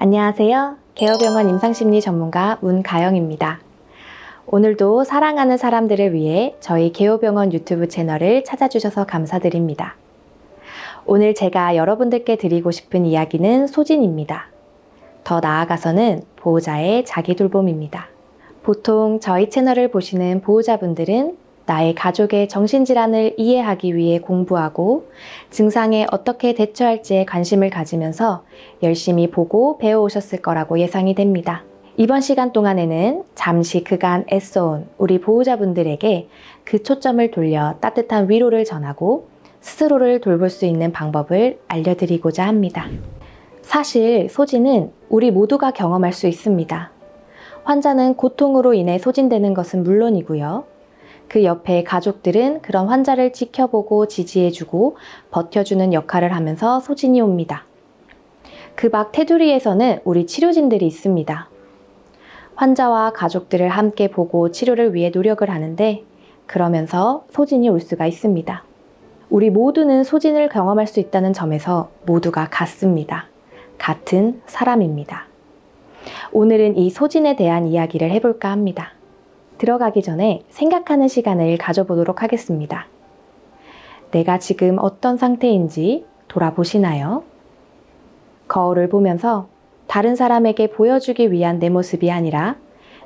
안녕하세요. 개요병원 임상심리 전문가 문가영입니다. 오늘도 사랑하는 사람들을 위해 저희 개요병원 유튜브 채널을 찾아주셔서 감사드립니다. 오늘 제가 여러분들께 드리고 싶은 이야기는 소진입니다. 더 나아가서는 보호자의 자기 돌봄입니다. 보통 저희 채널을 보시는 보호자분들은 나의 가족의 정신질환을 이해하기 위해 공부하고 증상에 어떻게 대처할지에 관심을 가지면서 열심히 보고 배워오셨을 거라고 예상이 됩니다. 이번 시간 동안에는 잠시 그간 애써온 우리 보호자분들에게 그 초점을 돌려 따뜻한 위로를 전하고 스스로를 돌볼 수 있는 방법을 알려드리고자 합니다. 사실 소진은 우리 모두가 경험할 수 있습니다. 환자는 고통으로 인해 소진되는 것은 물론이고요. 그 옆에 가족들은 그런 환자를 지켜보고 지지해주고 버텨주는 역할을 하면서 소진이 옵니다. 그 밖 테두리에서는 우리 치료진들이 있습니다. 환자와 가족들을 함께 보고 치료를 위해 노력을 하는데 그러면서 소진이 올 수가 있습니다. 우리 모두는 소진을 경험할 수 있다는 점에서 모두가 같습니다. 같은 사람입니다. 오늘은 이 소진에 대한 이야기를 해볼까 합니다. 들어가기 전에 생각하는 시간을 가져보도록 하겠습니다. 내가 지금 어떤 상태인지 돌아보시나요? 거울을 보면서 다른 사람에게 보여주기 위한 내 모습이 아니라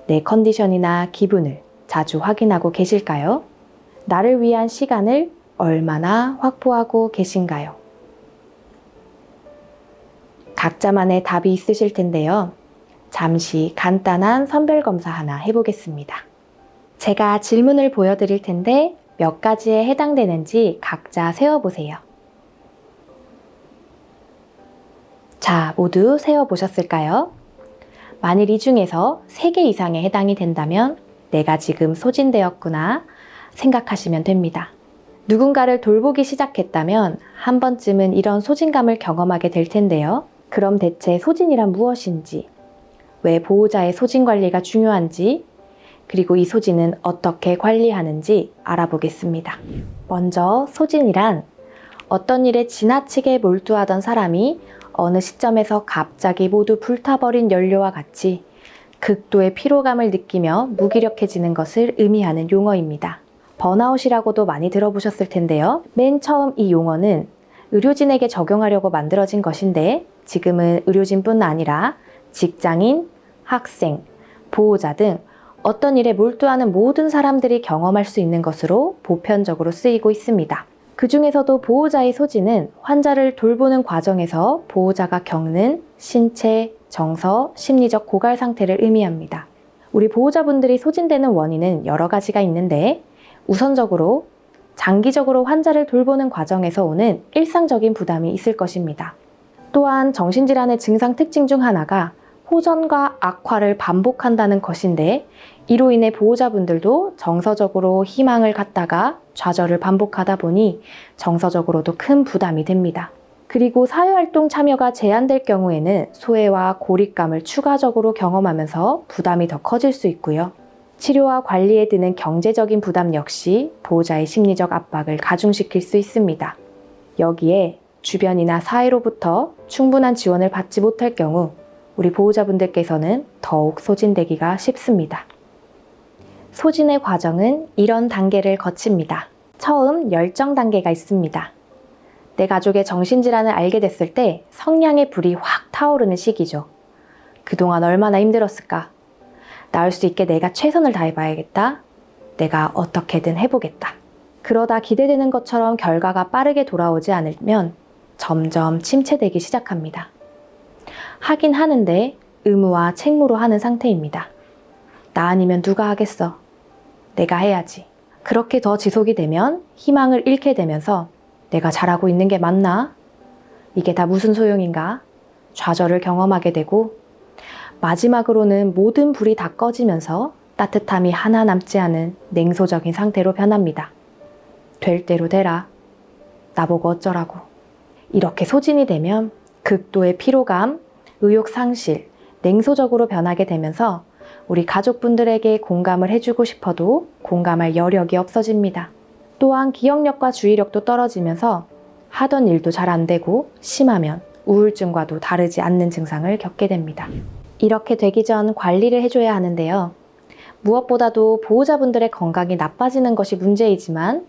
내 컨디션이나 기분을 자주 확인하고 계실까요? 나를 위한 시간을 얼마나 확보하고 계신가요? 각자만의 답이 있으실 텐데요. 잠시 간단한 선별검사 하나 해보겠습니다. 제가 질문을 보여드릴 텐데 몇 가지에 해당되는지 각자 세어보세요. 자, 모두 세어보셨을까요? 만일 이 중에서 3개 이상에 해당이 된다면 내가 지금 소진되었구나 생각하시면 됩니다. 누군가를 돌보기 시작했다면 한 번쯤은 이런 소진감을 경험하게 될 텐데요. 그럼 대체 소진이란 무엇인지, 왜 보호자의 소진 관리가 중요한지, 그리고 이 소진은 어떻게 관리하는지 알아보겠습니다. 먼저 소진이란 어떤 일에 지나치게 몰두하던 사람이 어느 시점에서 갑자기 모두 불타버린 연료와 같이 극도의 피로감을 느끼며 무기력해지는 것을 의미하는 용어입니다. 번아웃이라고도 많이 들어보셨을 텐데요. 맨 처음 이 용어는 의료진에게 적용하려고 만들어진 것인데 지금은 의료진뿐 아니라 직장인, 학생, 보호자 등 어떤 일에 몰두하는 모든 사람들이 경험할 수 있는 것으로 보편적으로 쓰이고 있습니다. 그 중에서도 보호자의 소진은 환자를 돌보는 과정에서 보호자가 겪는 신체, 정서, 심리적 고갈 상태를 의미합니다. 우리 보호자분들이 소진되는 원인은 여러 가지가 있는데 우선적으로 장기적으로 환자를 돌보는 과정에서 오는 일상적인 부담이 있을 것입니다. 또한 정신질환의 증상 특징 중 하나가 호전과 악화를 반복한다는 것인데 이로 인해 보호자분들도 정서적으로 희망을 갖다가 좌절을 반복하다 보니 정서적으로도 큰 부담이 됩니다. 그리고 사회활동 참여가 제한될 경우에는 소외와 고립감을 추가적으로 경험하면서 부담이 더 커질 수 있고요. 치료와 관리에 드는 경제적인 부담 역시 보호자의 심리적 압박을 가중시킬 수 있습니다. 여기에 주변이나 사회로부터 충분한 지원을 받지 못할 경우 우리 보호자분들께서는 더욱 소진되기가 쉽습니다. 소진의 과정은 이런 단계를 거칩니다. 처음 열정 단계가 있습니다. 내 가족의 정신질환을 알게 됐을 때 성량의 불이 확 타오르는 시기죠. 그동안 얼마나 힘들었을까? 나을 수 있게 내가 최선을 다해봐야겠다. 내가 어떻게든 해보겠다. 그러다 기대되는 것처럼 결과가 빠르게 돌아오지 않으면 점점 침체되기 시작합니다. 하긴 하는데 의무와 책무로 하는 상태입니다. 나 아니면 누가 하겠어? 내가 해야지. 그렇게 더 지속이 되면 희망을 잃게 되면서 내가 잘하고 있는 게 맞나? 이게 다 무슨 소용인가? 좌절을 경험하게 되고 마지막으로는 모든 불이 다 꺼지면서 따뜻함이 하나 남지 않은 냉소적인 상태로 변합니다. 될 대로 되라. 나보고 어쩌라고. 이렇게 소진이 되면 극도의 피로감, 의욕 상실, 냉소적으로 변하게 되면서 우리 가족분들에게 공감을 해주고 싶어도 공감할 여력이 없어집니다. 또한 기억력과 주의력도 떨어지면서 하던 일도 잘 안 되고 심하면 우울증과도 다르지 않는 증상을 겪게 됩니다. 이렇게 되기 전 관리를 해줘야 하는데요. 무엇보다도 보호자분들의 건강이 나빠지는 것이 문제이지만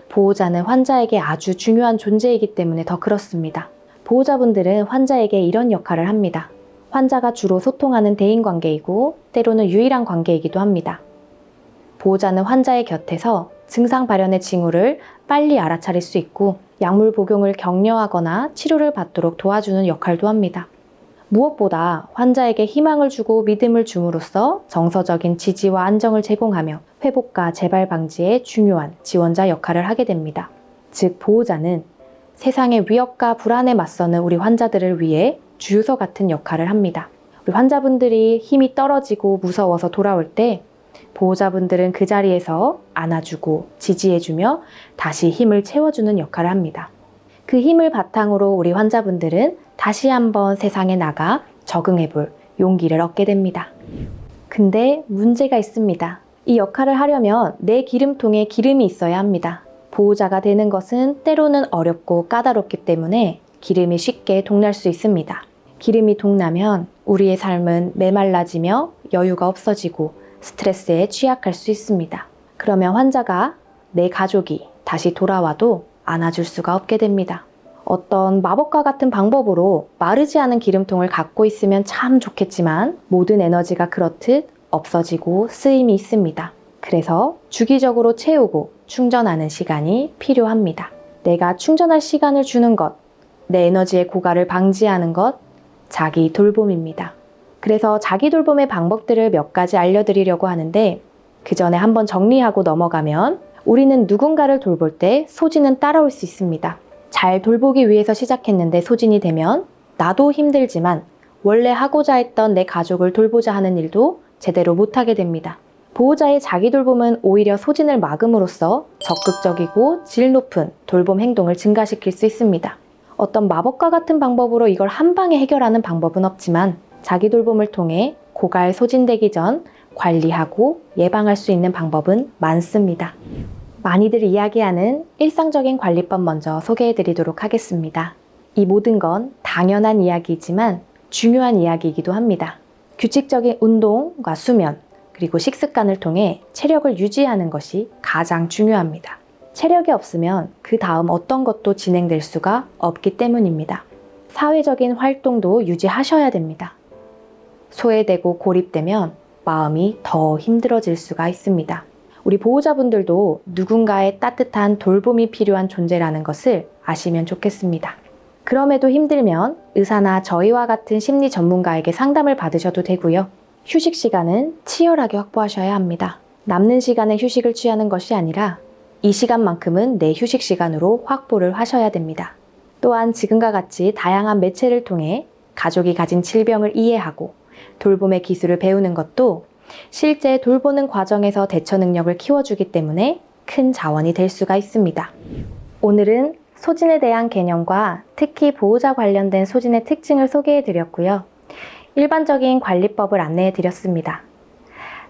보호자는 환자에게 아주 중요한 존재이기 때문에 더 그렇습니다. 보호자분들은 환자에게 이런 역할을 합니다. 환자가 주로 소통하는 대인관계이고 때로는 유일한 관계이기도 합니다. 보호자는 환자의 곁에서 증상 발현의 징후를 빨리 알아차릴 수 있고 약물 복용을 격려하거나 치료를 받도록 도와주는 역할도 합니다. 무엇보다 환자에게 희망을 주고 믿음을 줌으로써 정서적인 지지와 안정을 제공하며 회복과 재발 방지에 중요한 지원자 역할을 하게 됩니다. 즉, 보호자는 세상의 위협과 불안에 맞서는 우리 환자들을 위해 주유소 같은 역할을 합니다. 우리 환자분들이 힘이 떨어지고 무서워서 돌아올 때 보호자분들은 그 자리에서 안아주고 지지해주며 다시 힘을 채워주는 역할을 합니다. 그 힘을 바탕으로 우리 환자분들은 다시 한번 세상에 나가 적응해볼 용기를 얻게 됩니다. 근데 문제가 있습니다. 이 역할을 하려면 내 기름통에 기름이 있어야 합니다. 보호자가 되는 것은 때로는 어렵고 까다롭기 때문에 기름이 쉽게 동날 수 있습니다. 기름이 동나면 우리의 삶은 메말라지며 여유가 없어지고 스트레스에 취약할 수 있습니다. 그러면 환자가 내 가족이 다시 돌아와도 안아줄 수가 없게 됩니다. 어떤 마법과 같은 방법으로 마르지 않은 기름통을 갖고 있으면 참 좋겠지만 모든 에너지가 그렇듯 없어지고 쓰임이 있습니다. 그래서 주기적으로 채우고 충전하는 시간이 필요합니다. 내가 충전할 시간을 주는 것, 내 에너지의 고갈을 방지하는 것, 자기 돌봄입니다. 그래서 자기 돌봄의 방법들을 몇 가지 알려드리려고 하는데 그 전에 한번 정리하고 넘어가면 우리는 누군가를 돌볼 때 소진은 따라올 수 있습니다. 잘 돌보기 위해서 시작했는데 소진이 되면 나도 힘들지만 원래 하고자 했던 내 가족을 돌보자 하는 일도 제대로 못하게 됩니다. 보호자의 자기 돌봄은 오히려 소진을 막음으로써 적극적이고 질 높은 돌봄 행동을 증가시킬 수 있습니다. 어떤 마법과 같은 방법으로 이걸 한 방에 해결하는 방법은 없지만 자기 돌봄을 통해 고갈 소진되기 전 관리하고 예방할 수 있는 방법은 많습니다. 많이들 이야기하는 일상적인 관리법 먼저 소개해 드리도록 하겠습니다. 이 모든 건 당연한 이야기이지만 중요한 이야기이기도 합니다. 규칙적인 운동과 수면, 그리고 식습관을 통해 체력을 유지하는 것이 가장 중요합니다. 체력이 없으면 그 다음 어떤 것도 진행될 수가 없기 때문입니다. 사회적인 활동도 유지하셔야 됩니다. 소외되고 고립되면 마음이 더 힘들어질 수가 있습니다. 우리 보호자분들도 누군가의 따뜻한 돌봄이 필요한 존재라는 것을 아시면 좋겠습니다. 그럼에도 힘들면 의사나 저희와 같은 심리 전문가에게 상담을 받으셔도 되고요. 휴식 시간은 치열하게 확보하셔야 합니다. 남는 시간에 휴식을 취하는 것이 아니라 이 시간만큼은 내 휴식 시간으로 확보를 하셔야 됩니다. 또한 지금과 같이 다양한 매체를 통해 가족이 가진 질병을 이해하고 돌봄의 기술을 배우는 것도 실제 돌보는 과정에서 대처 능력을 키워주기 때문에 큰 자원이 될 수가 있습니다. 오늘은 소진에 대한 개념과 특히 보호자 관련된 소진의 특징을 소개해 드렸고요. 일반적인 관리법을 안내해 드렸습니다.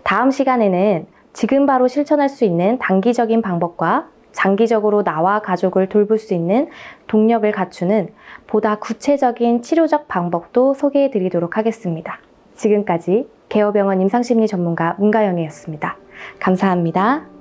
다음 시간에는 지금 바로 실천할 수 있는 단기적인 방법과 장기적으로 나와 가족을 돌볼 수 있는 동력을 갖추는 보다 구체적인 치료적 방법도 소개해 드리도록 하겠습니다. 지금까지 개호병원 임상심리 전문가 문가영이었습니다. 감사합니다.